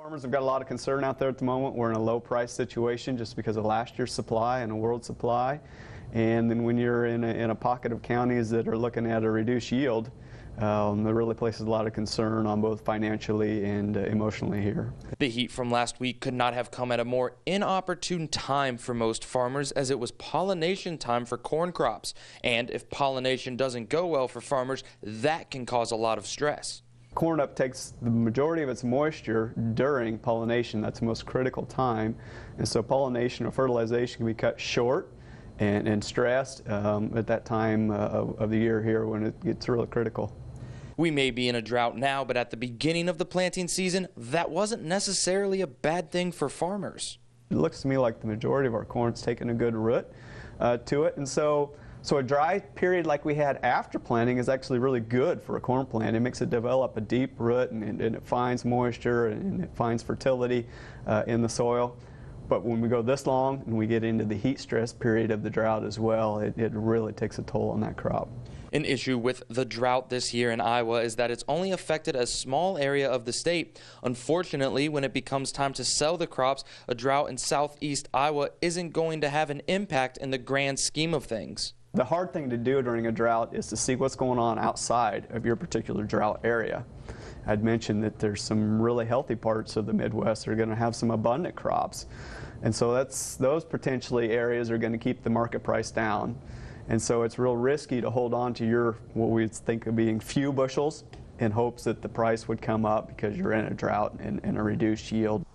Farmers have got a lot of concern out there at the moment. We're in a low price situation just because of last year's supply and a world supply. And then when you're in a pocket of counties that are looking at a reduced yield, it really places a lot of concern on both financially and emotionally here. The heat from last week could not have come at a more inopportune time for most farmers, as it was pollination time for corn crops. And if pollination doesn't go well for farmers, that can cause a lot of stress. Corn uptakes the majority of its moisture during pollination. That's the most critical time. And so pollination or fertilization can be cut short and stressed at that time of the year here when it gets really critical. We may be in a drought now, but at the beginning of the planting season, that wasn't necessarily a bad thing for farmers. It looks to me like the majority of our corn's taken a good root to it, and so a dry period like we had after planting is actually really good for a corn plant. It makes it develop a deep root, and it finds moisture and it finds fertility in the soil. But when we go this long and we get into the heat stress period of the drought as well, it really takes a toll on that crop. An issue with the drought this year in Iowa is that it's only affected a small area of the state. Unfortunately, when it becomes time to sell the crops, a drought in southeast Iowa isn't going to have an impact in the grand scheme of things. The hard thing to do during a drought is to see what's going on outside of your particular drought area. I'd mentioned that there's some really healthy parts of the Midwest that are going to have some abundant crops. And so those potentially areas are going to keep the market price down. And so it's real risky to hold on to your, what we think of being few bushels in hopes that the price would come up because you're in a drought and a reduced yield.